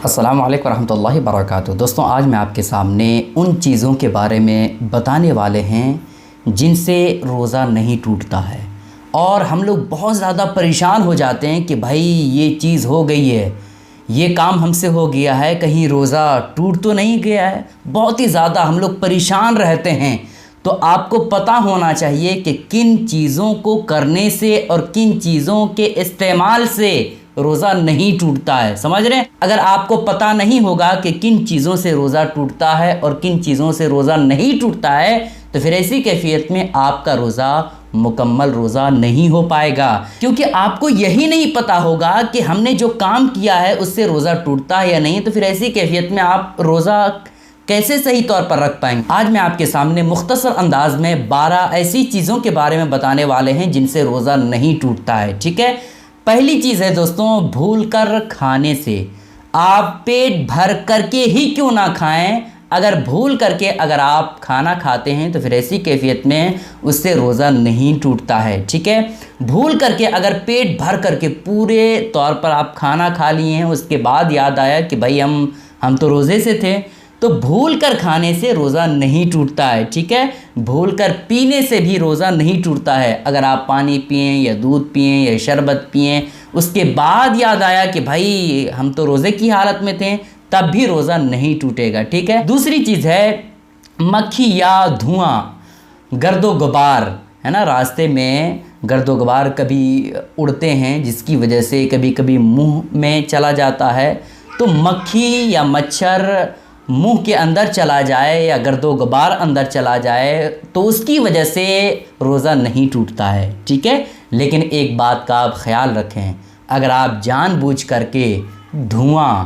अस्सलामु अलैकुम रहमतुल्लाहि वबरकातुहू। दोस्तों, आज मैं आपके सामने उन चीज़ों के बारे में बताने वाले हैं जिनसे रोज़ा नहीं टूटता है। और हम लोग बहुत ज़्यादा परेशान हो जाते हैं कि भाई ये चीज़ हो गई है, ये काम हमसे हो गया है, कहीं रोज़ा टूट तो नहीं गया है। बहुत ही ज़्यादा हम लोग परेशान रहते हैं। तो आपको पता होना चाहिए कि किन चीज़ों को करने से और किन चीज़ों के इस्तेमाल से रोज़ा नहीं टूटता है। समझ रहे हैं? अगर आपको पता नहीं होगा कि किन चीज़ों से रोज़ा टूटता है और किन चीज़ों से रोज़ा नहीं टूटता है, तो फिर ऐसी कैफियत में आपका रोज़ा मुकम्मल रोज़ा नहीं हो पाएगा। क्योंकि आपको यही नहीं पता होगा कि हमने जो काम किया है उससे रोज़ा टूटता है या नहीं, तो फिर ऐसी कैफियत में आप रोज़ा कैसे सही तौर पर रख पाएंगे। आज मैं आपके सामने मुख्तसर अंदाज में 12 ऐसी चीज़ों के बारे में बताने वाले हैं जिनसे रोज़ा नहीं टूटता है। ठीक है, पहली चीज़ है दोस्तों, भूल कर खाने से। आप पेट भर करके ही क्यों ना खाएं, अगर भूल करके अगर आप खाना खाते हैं तो फिर ऐसी कैफियत में उससे रोज़ा नहीं टूटता है। ठीक है, भूल करके अगर पेट भर करके पूरे तौर पर आप खाना खा लिए हैं, उसके बाद याद आया कि भाई हम तो रोज़े से थे, तो भूल कर खाने से रोज़ा नहीं टूटता है। ठीक है, भूल कर पीने से भी रोज़ा नहीं टूटता है। अगर आप पानी पिएं या दूध पिएं या शरबत पिएं, उसके बाद याद आया कि भाई हम तो रोज़े की हालत में थे, तब भी रोज़ा नहीं टूटेगा। ठीक है, दूसरी चीज़ है मक्खी या धुआं, गर्दो गुबार, है ना। रास्ते में गर्दो गुबार कभी उड़ते हैं जिसकी वजह से कभी कभी मुंह में चला जाता है। तो मक्खी या मच्छर मुंह के अंदर चला जाए या गर्दो गुबार अंदर चला जाए तो उसकी वजह से रोज़ा नहीं टूटता है। ठीक है, लेकिन एक बात का आप ख्याल रखें, अगर आप जानबूझ करके धुआं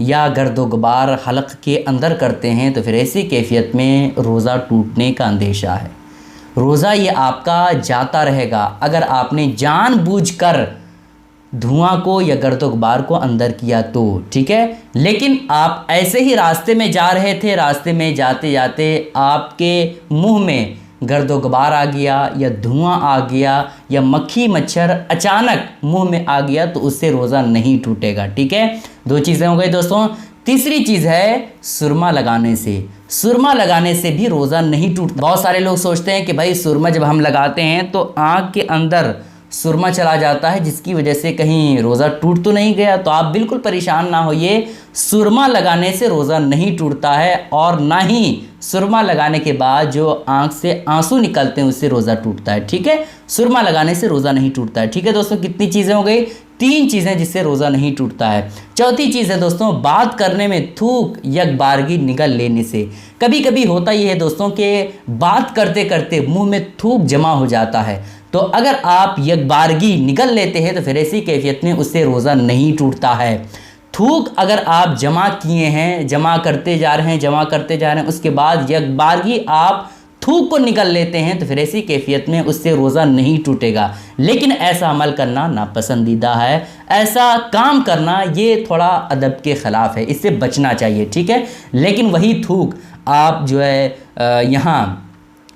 या गर्दो गुबार हलक के अंदर करते हैं तो फिर ऐसी कैफियत में रोज़ा टूटने का अंदेशा है। रोज़ा ये आपका जाता रहेगा अगर आपने जानबूझकर धुआं को या गर्दो गुबार को अंदर किया तो। ठीक है, लेकिन आप ऐसे ही रास्ते में जा रहे थे, रास्ते में जाते जाते आपके मुंह में गर्दो गुबार आ गया या धुआं आ गया या मक्खी मच्छर अचानक मुंह में आ गया तो उससे रोज़ा नहीं टूटेगा। ठीक है, दो चीज़ें हो गई दोस्तों। तीसरी चीज़ है सुरमा लगाने से। सुरमा लगाने से भी रोज़ा नहीं टूटता। बहुत सारे लोग सोचते हैं कि भाई सुरमा जब हम लगाते हैं तो आँख के अंदर सुरमा चला जाता है जिसकी वजह से कहीं रोज़ा टूट तो नहीं गया। तो आप बिल्कुल परेशान ना होइए, सुरमा लगाने से रोज़ा नहीं टूटता है और ना ही सुरमा लगाने के बाद जो आँख से आंसू निकलते हैं उससे रोज़ा टूटता है। ठीक है, सुरमा लगाने से रोज़ा नहीं टूटता है। ठीक है दोस्तों, कितनी चीज़ें हो गई? 3 चीज़ें जिससे रोज़ा नहीं टूटता है। चौथी चीज़ है दोस्तों, बात करने में थूक यकबारगी निगल लेने से। कभी कभी होता ये है दोस्तों कि बात करते करते मुंह में थूक जमा हो जाता है, तो अगर आप यकबारगी निगल लेते हैं तो फिर ऐसी कैफियत में उससे रोज़ा नहीं टूटता है। थूक अगर आप जमा किए हैं, जमा करते जा रहे हैं, जमा करते जा रहे हैं, उसके बाद यकबारगी आप थूक को निकल लेते हैं तो फिर ऐसी कैफियत में उससे रोज़ा नहीं टूटेगा। लेकिन ऐसा अमल करना नापसंदीदा है, ऐसा काम करना ये थोड़ा अदब के ख़िलाफ़ है, इससे बचना चाहिए। ठीक है, लेकिन वही थूक आप जो है यहाँ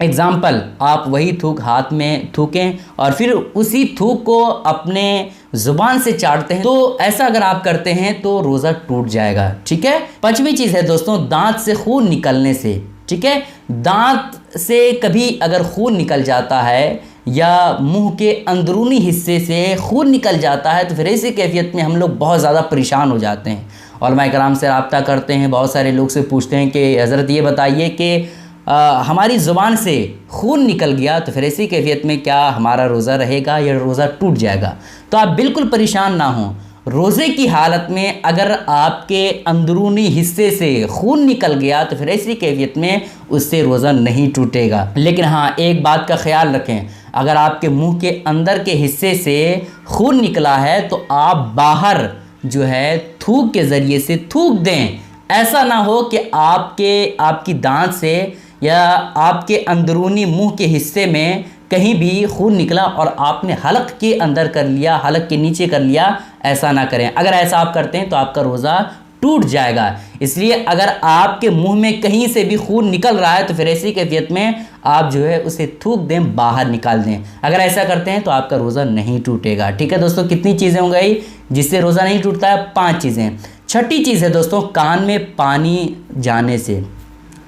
एग्ज़ाम्पल, आप वही थूक हाथ में थूकें और फिर उसी थूक को अपने ज़ुबान से चाटते हैं, तो ऐसा अगर आप करते हैं तो रोज़ा टूट जाएगा। ठीक है, पांचवी चीज़ है दोस्तों, दांत से खून निकलने से। ठीक है, दांत से कभी अगर खून निकल जाता है या मुंह के अंदरूनी हिस्से से खून निकल जाता है तो फिर ऐसी कैफियत में हम लोग बहुत ज़्यादा परेशान हो जाते हैं। उलमा इकराम से रब्ता करते हैं, बहुत सारे लोग से पूछते हैं कि हज़रत ये बताइए कि हमारी ज़ुबान से खून निकल गया तो फिर ऐसी कैफियत में क्या हमारा रोज़ा रहेगा या रोज़ा टूट जाएगा? तो आप बिल्कुल परेशान ना हों। रोज़े की हालत में अगर आपके अंदरूनी हिस्से से खून निकल गया तो फिर ऐसी कैफियत में उससे रोज़ा नहीं टूटेगा। लेकिन हाँ, एक बात का ख्याल रखें, अगर आपके मुंह के अंदर के हिस्से से खून निकला है तो आप बाहर जो है थूक के ज़रिए से थूक दें। ऐसा ना हो कि आपकी दांत से या आपके अंदरूनी मुंह के हिस्से में कहीं भी खून निकला और आपने हलक के अंदर कर लिया, हलक के नीचे कर लिया। ऐसा ना करें। अगर ऐसा आप करते हैं तो आपका रोज़ा टूट जाएगा। इसलिए अगर आपके मुंह में कहीं से भी खून निकल रहा है तो फिर ऐसी कैफियत में आप जो है उसे थूक दें, बाहर निकाल दें। अगर ऐसा करते हैं तो आपका रोज़ा नहीं टूटेगा। ठीक है दोस्तों, कितनी चीज़ें हो गई जिससे रोज़ा नहीं टूटता है? 5 चीज़ें। छठी चीज़ है दोस्तों, कान में पानी जाने से।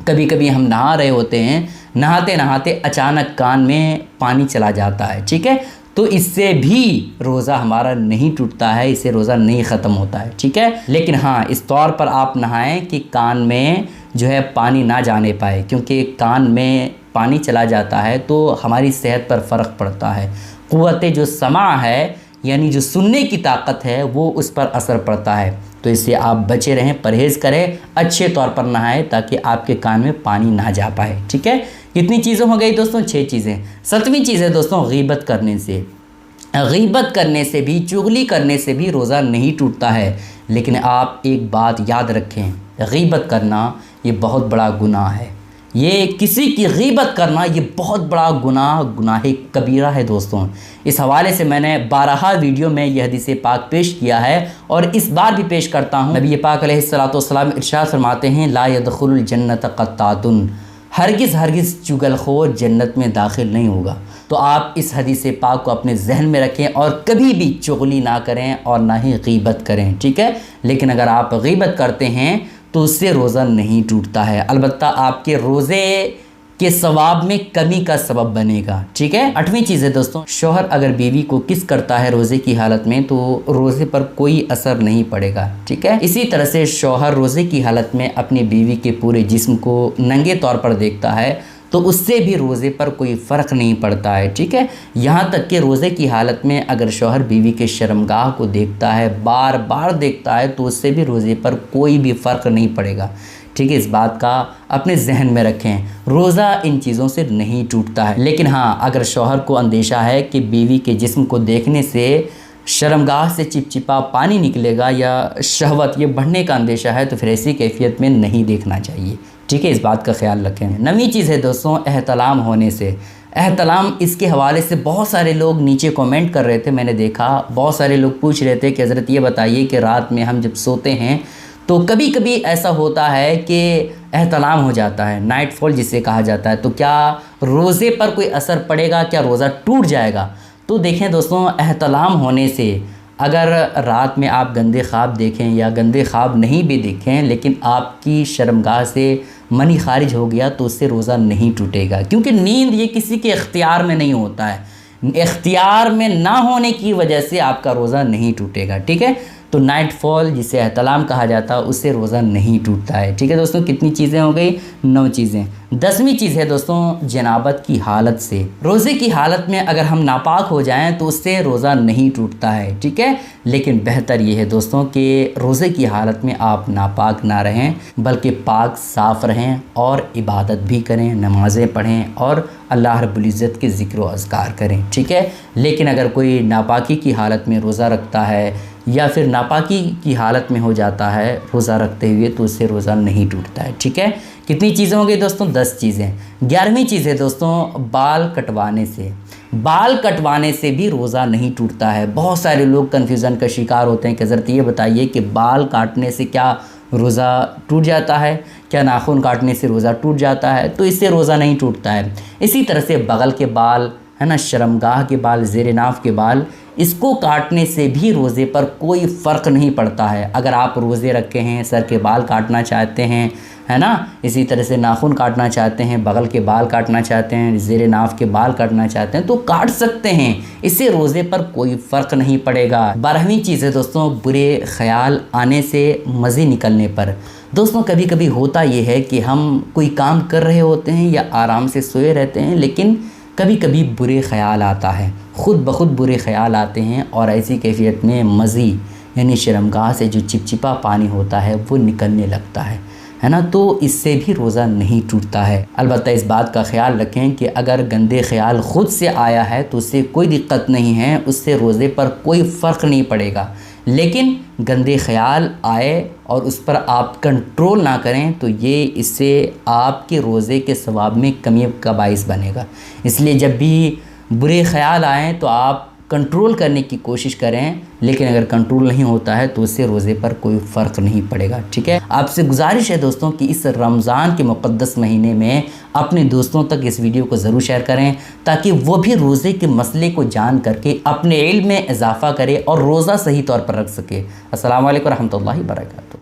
कभी कभी हम नहा रहे होते हैं, नहाते नहाते अचानक कान में पानी चला जाता है, ठीक है, तो इससे भी रोज़ा हमारा नहीं टूटता है, इससे रोज़ा नहीं ख़त्म होता है, ठीक है। लेकिन हाँ, इस तौर पर आप नहाएं कि कान में जो है पानी ना जाने पाए, क्योंकि कान में पानी चला जाता है तो हमारी सेहत पर फ़र्क पड़ता है। क़ुव्वत जो समा है, यानी जो सुनने की ताकत है, वो उस पर असर पड़ता है। तो इससे आप बचे रहें, परहेज़ करें, अच्छे तौर पर नहाएं ताकि आपके कान में पानी ना जा पाए, ठीक है। कितनी चीज़ें हो गई दोस्तों? 6 चीज़ें। 7वीं चीज़ है दोस्तों, गीबत करने से। गीबत करने से भी, चुगली करने से भी रोज़ा नहीं टूटता है। लेकिन आप एक बात याद रखें, गीबत करना ये बहुत बड़ा गुनाह है। ये किसी की गीबत करना ये बहुत बड़ा गुनाह कबीरा है दोस्तों। इस हवाले से मैंने 12 वीडियो में यह हदीस पाक पेश किया है और इस बार भी पेश करता हूँ। नबी पाक अलैहिस्सलाम इरशाद फरमाते हैं, ला यदखुलुल जन्नत क़त्तातुन, हरगिज़ चुगलखोर जन्नत में दाखिल नहीं होगा। तो आप इस हदीस पाक को अपने जहन में रखें और कभी भी चुगली ना करें और ना ही गीबत करें, ठीक है। लेकिन अगर आप गीबत करते हैं तो उससे रोज़ा नहीं टूटता है, अलबत्ता आपके रोज़े के सवाब में कमी का सबब बनेगा, ठीक है। 8वीं चीज़ है दोस्तों, शौहर अगर बीवी को किस करता है रोज़े की हालत में तो रोज़े पर कोई असर नहीं पड़ेगा, ठीक है। इसी तरह से शौहर रोज़े की हालत में अपनी बीवी के पूरे जिस्म को नंगे तौर पर देखता है तो उससे भी रोज़े पर कोई फ़र्क नहीं पड़ता है, ठीक है। यहाँ तक कि रोज़े की हालत में अगर शौहर बीवी के शर्मगाह को देखता है, बार बार देखता है, तो उससे भी रोज़े पर कोई भी फ़र्क नहीं पड़ेगा, ठीक है। इस बात का अपने जहन में रखें, रोज़ा इन चीज़ों से नहीं टूटता है। लेकिन हाँ, अगर शौहर को अंदेशा है कि बीवी के जिस्म को देखने से शर्मगाह से चिपचिपा पानी निकलेगा या शहवत ये बढ़ने का अंदेशा है, तो फिर ऐसी कैफियत में नहीं देखना चाहिए, ठीक है। इस बात का ख्याल रखें। 9वीं चीज़ है दोस्तों, एहतलाम होने से। एहतलाम, इसके हवाले से बहुत सारे लोग नीचे कमेंट कर रहे थे, मैंने देखा बहुत सारे लोग पूछ रहे थे कि हज़रत ये बताइए कि रात में हम जब सोते हैं तो कभी कभी ऐसा होता है कि एहतलाम हो जाता है, नाइट फॉल जिसे कहा जाता है, तो क्या रोज़े पर कोई असर पड़ेगा, क्या रोज़ा टूट जाएगा? तो देखें दोस्तों, एहतलाम होने से अगर रात में आप गंदे ख्वाब देखें या गंदे ख्वाब नहीं भी देखें, लेकिन आपकी शर्मगाह से मनी खारिज हो गया तो उससे रोज़ा नहीं टूटेगा, क्योंकि नींद ये किसी के इख्तियार में नहीं होता है। इख्तियार में ना होने की वजह से आपका रोज़ा नहीं टूटेगा, ठीक है। तो नाइट फॉल जिसे एहतलाम कहा जाता है उससे रोज़ा नहीं टूटता है, ठीक है दोस्तों। कितनी चीज़ें हो गई? 9 चीज़ें। 10वीं चीज़ है दोस्तों, जनाबत की हालत से। रोज़े की हालत में अगर हम नापाक हो जाएं तो उससे रोज़ा नहीं टूटता है, ठीक है। लेकिन बेहतर ये है दोस्तों कि रोज़े की हालत में आप नापाक ना रहें, बल्कि पाक साफ़ रहें और इबादत भी करें, नमाज़ें पढ़ें और अल्लाह रब्बुल इज़्ज़त के ज़िक्र व अज़कार करें, ठीक है। लेकिन अगर कोई नापाकी की हालत में रोज़ा रखता है या फिर नापाकी की हालत में हो जाता है रोज़ा रखते हुए, तो उससे रोज़ा नहीं टूटता है, ठीक है। कितनी चीज़ें हो गई दोस्तों? 10 चीज़ें। 11वीं चीज़ है दोस्तों, बाल कटवाने से। बाल कटवाने से भी रोज़ा नहीं टूटता है। बहुत सारे लोग कन्फ्यूज़न का शिकार होते हैं कि हज़रत ये बताइए कि बाल काटने से क्या रोज़ा टूट जाता है, क्या नाखून काटने से रोज़ा टूट जाता है? तो इससे रोज़ा नहीं टूटता है। इसी तरह से बगल के बाल है ना, शर्मगाह के बाल, ज़ेर नाफ के बाल, इसको काटने से भी रोज़े पर कोई फ़र्क नहीं पड़ता है। अगर आप रोज़े रखे हैं, सर के बाल काटना चाहते हैं, है ना, इसी तरह से नाखून काटना चाहते हैं, बगल के बाल काटना चाहते हैं, ज़ेर नाफ के बाल काटना चाहते हैं, तो काट सकते हैं, इससे रोज़े पर कोई फ़र्क नहीं पड़ेगा। 12वीं चीज़ है दोस्तों, बुरे ख़याल आने से, मज़े निकलने पर। दोस्तों कभी कभी होता ये है कि हम कोई काम कर रहे होते हैं या आराम से सोए रहते हैं, लेकिन कभी कभी बुरे ख़याल आता है, ख़ुद ब खुद बुरे ख़याल आते हैं और ऐसी कैफियत में मज़ी यानी शर्मगाह से जो चिपचिपा पानी होता है वो निकलने लगता है ना, तो इससे भी रोज़ा नहीं टूटता है। अलबत्ता इस बात का ख्याल रखें कि अगर गंदे ख़याल ख़ुद से आया है तो उससे कोई दिक्कत नहीं है, उससे रोज़े पर कोई फ़र्क नहीं पड़ेगा। लेकिन गंदे ख़याल आए और उस पर आप कंट्रोल ना करें तो ये इससे आपके रोज़े के सवाब में कमी का बाइस बनेगा। इसलिए जब भी बुरे ख़याल आएँ तो आप कंट्रोल करने की कोशिश करें, लेकिन अगर कंट्रोल नहीं होता है तो उससे रोज़े पर कोई फ़र्क नहीं पड़ेगा, ठीक है। आपसे गुजारिश है दोस्तों कि इस रमज़ान के मुक़द्दस महीने में अपने दोस्तों तक इस वीडियो को ज़रूर शेयर करें ताकि वो भी रोज़े के मसले को जान करके अपने इल्म में इजाफ़ा करे और रोज़ा सही तौर पर रख सके। अस्सलामु अलैकुम रहमतुल्लाहि व बरकातहू।